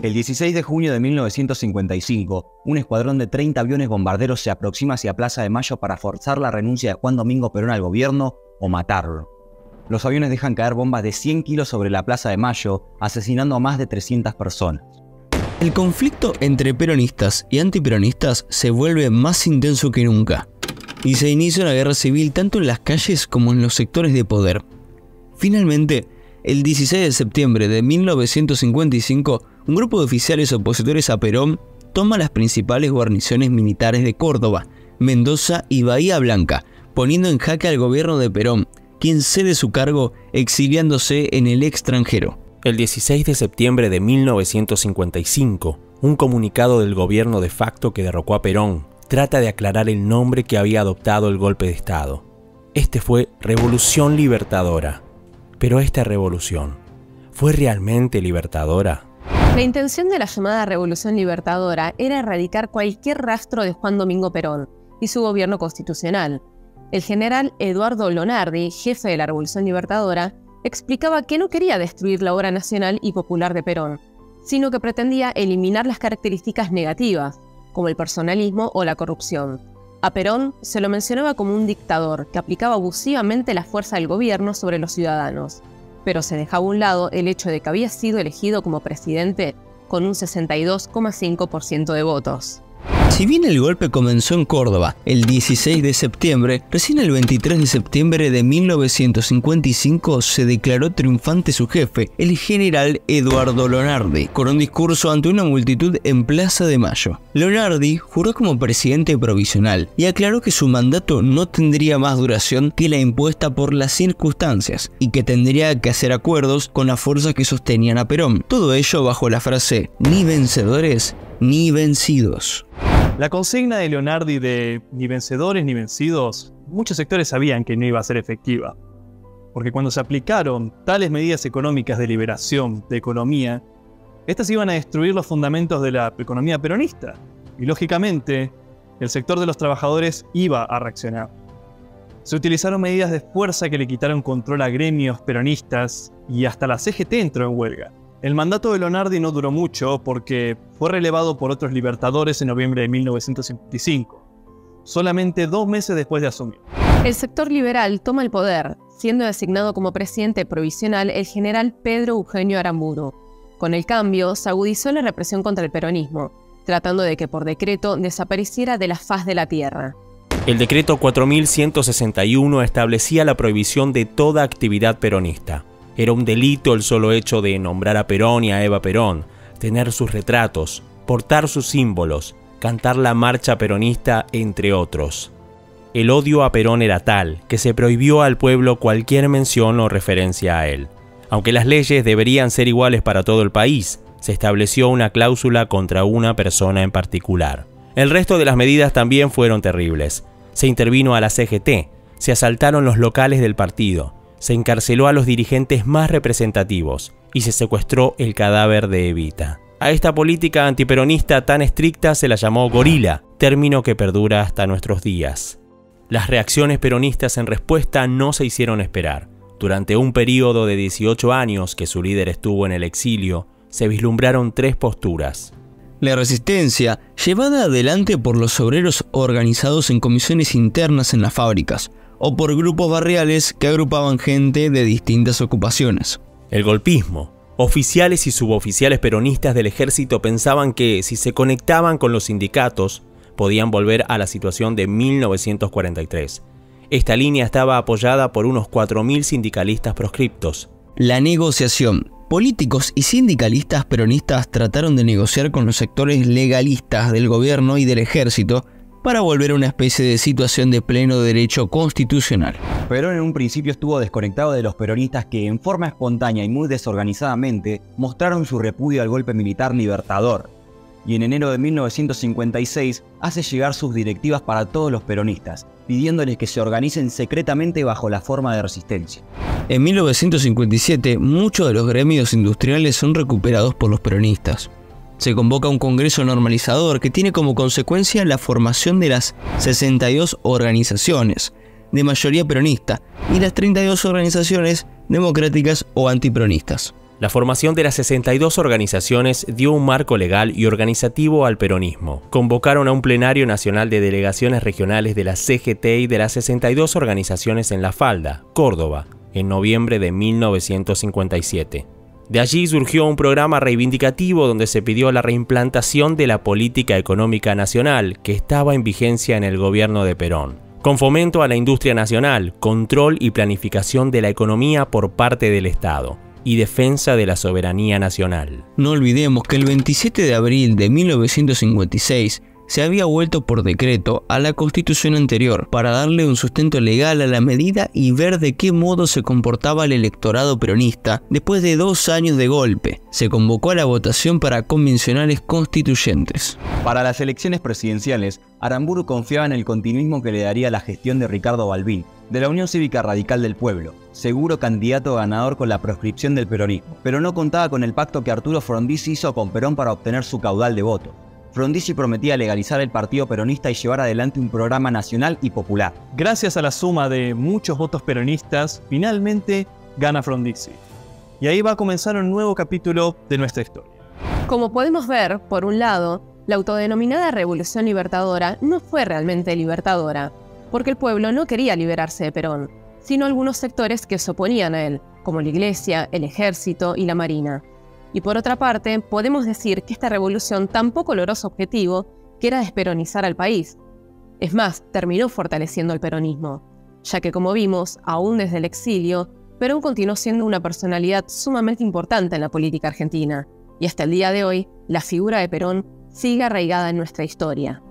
El 16 de junio de 1955, un escuadrón de 30 aviones bombarderos se aproxima hacia Plaza de Mayo para forzar la renuncia de Juan Domingo Perón al gobierno o matarlo. Los aviones dejan caer bombas de 100 kilos sobre la Plaza de Mayo, asesinando a más de 300 personas. El conflicto entre peronistas y antiperonistas se vuelve más intenso que nunca, y se inicia una guerra civil tanto en las calles como en los sectores de poder. Finalmente, el 16 de septiembre de 1955, un grupo de oficiales opositores a Perón toma las principales guarniciones militares de Córdoba, Mendoza y Bahía Blanca, poniendo en jaque al gobierno de Perón, quien cede su cargo exiliándose en el extranjero. El 16 de septiembre de 1955, un comunicado del gobierno de facto que derrocó a Perón trata de aclarar el nombre que había adoptado el golpe de Estado. Este fue Revolución Libertadora. Pero esta revolución, ¿fue realmente libertadora? La intención de la llamada Revolución Libertadora era erradicar cualquier rastro de Juan Domingo Perón y su gobierno constitucional. El general Eduardo Lonardi, jefe de la Revolución Libertadora, explicaba que no quería destruir la obra nacional y popular de Perón, sino que pretendía eliminar las características negativas, como el personalismo o la corrupción. A Perón se lo mencionaba como un dictador que aplicaba abusivamente la fuerza del gobierno sobre los ciudadanos, pero se dejaba a un lado el hecho de que había sido elegido como presidente con un 62,5% de votos. Si bien el golpe comenzó en Córdoba el 16 de septiembre, recién el 23 de septiembre de 1955 se declaró triunfante su jefe, el general Eduardo Lonardi, con un discurso ante una multitud en Plaza de Mayo. Lonardi juró como presidente provisional y aclaró que su mandato no tendría más duración que la impuesta por las circunstancias y que tendría que hacer acuerdos con las fuerzas que sostenían a Perón. Todo ello bajo la frase "ni vencedores ni vencidos". La consigna de Lonardi de ni vencedores ni vencidos, muchos sectores sabían que no iba a ser efectiva, porque cuando se aplicaron tales medidas económicas de liberación de economía, estas iban a destruir los fundamentos de la economía peronista, y lógicamente el sector de los trabajadores iba a reaccionar. Se utilizaron medidas de fuerza que le quitaron control a gremios peronistas y hasta la CGT entró en huelga. El mandato de Lonardi no duró mucho porque fue relevado por otros libertadores en noviembre de 1955, solamente 2 meses después de asumir. El sector liberal toma el poder, siendo designado como presidente provisional el general Pedro Eugenio Aramburu. Con el cambio, se agudizó la represión contra el peronismo, tratando de que por decreto desapareciera de la faz de la tierra. El decreto 4161 establecía la prohibición de toda actividad peronista. Era un delito el solo hecho de nombrar a Perón y a Eva Perón, tener sus retratos, portar sus símbolos, cantar la marcha peronista, entre otros. El odio a Perón era tal que se prohibió al pueblo cualquier mención o referencia a él. Aunque las leyes deberían ser iguales para todo el país, se estableció una cláusula contra una persona en particular. El resto de las medidas también fueron terribles. Se intervino a la CGT, se asaltaron los locales del partido, se encarceló a los dirigentes más representativos y se secuestró el cadáver de Evita. A esta política antiperonista tan estricta se la llamó gorila, término que perdura hasta nuestros días. Las reacciones peronistas en respuesta no se hicieron esperar. Durante un periodo de 18 años que su líder estuvo en el exilio, se vislumbraron 3 posturas. La resistencia, llevada adelante por los obreros organizados en comisiones internas en las fábricas, o por grupos barriales que agrupaban gente de distintas ocupaciones. El golpismo. Oficiales y suboficiales peronistas del ejército pensaban que si se conectaban con los sindicatos, podían volver a la situación de 1943. Esta línea estaba apoyada por unos 4.000 sindicalistas proscriptos. La negociación. Políticos y sindicalistas peronistas trataron de negociar con los sectores legalistas del gobierno y del ejército para volver a una especie de situación de pleno derecho constitucional. Perón en un principio estuvo desconectado de los peronistas que, en forma espontánea y muy desorganizadamente, mostraron su repudio al golpe militar libertador, y en enero de 1956 hace llegar sus directivas para todos los peronistas, pidiéndoles que se organicen secretamente bajo la forma de resistencia. En 1957, muchos de los gremios industriales son recuperados por los peronistas. Se convoca un congreso normalizador que tiene como consecuencia la formación de las 62 organizaciones de mayoría peronista y las 32 organizaciones democráticas o antiperonistas. La formación de las 62 organizaciones dio un marco legal y organizativo al peronismo. Convocaron a un plenario nacional de delegaciones regionales de la CGT y de las 62 organizaciones en La Falda, Córdoba, en noviembre de 1957. De allí surgió un programa reivindicativo donde se pidió la reimplantación de la política económica nacional que estaba en vigencia en el gobierno de Perón, con fomento a la industria nacional, control y planificación de la economía por parte del Estado y defensa de la soberanía nacional. No olvidemos que el 27 de abril de 1956 se había vuelto por decreto a la constitución anterior para darle un sustento legal a la medida y ver de qué modo se comportaba el electorado peronista después de 2 años de golpe. Se convocó a la votación para convencionales constituyentes. Para las elecciones presidenciales, Aramburu confiaba en el continuismo que le daría la gestión de Ricardo Balbín, de la Unión Cívica Radical del Pueblo, seguro candidato ganador con la proscripción del peronismo, pero no contaba con el pacto que Arturo Frondizi hizo con Perón para obtener su caudal de votos. Frondizi prometía legalizar el partido peronista y llevar adelante un programa nacional y popular. Gracias a la suma de muchos votos peronistas, finalmente gana Frondizi. Y ahí va a comenzar un nuevo capítulo de nuestra historia. Como podemos ver, por un lado, la autodenominada Revolución Libertadora no fue realmente libertadora, porque el pueblo no quería liberarse de Perón, sino algunos sectores que se oponían a él, como la Iglesia, el Ejército y la Marina. Y por otra parte, podemos decir que esta revolución tampoco logró su objetivo, que era desperonizar al país. Es más, terminó fortaleciendo el peronismo, ya que como vimos, aún desde el exilio, Perón continuó siendo una personalidad sumamente importante en la política argentina, y hasta el día de hoy, la figura de Perón sigue arraigada en nuestra historia.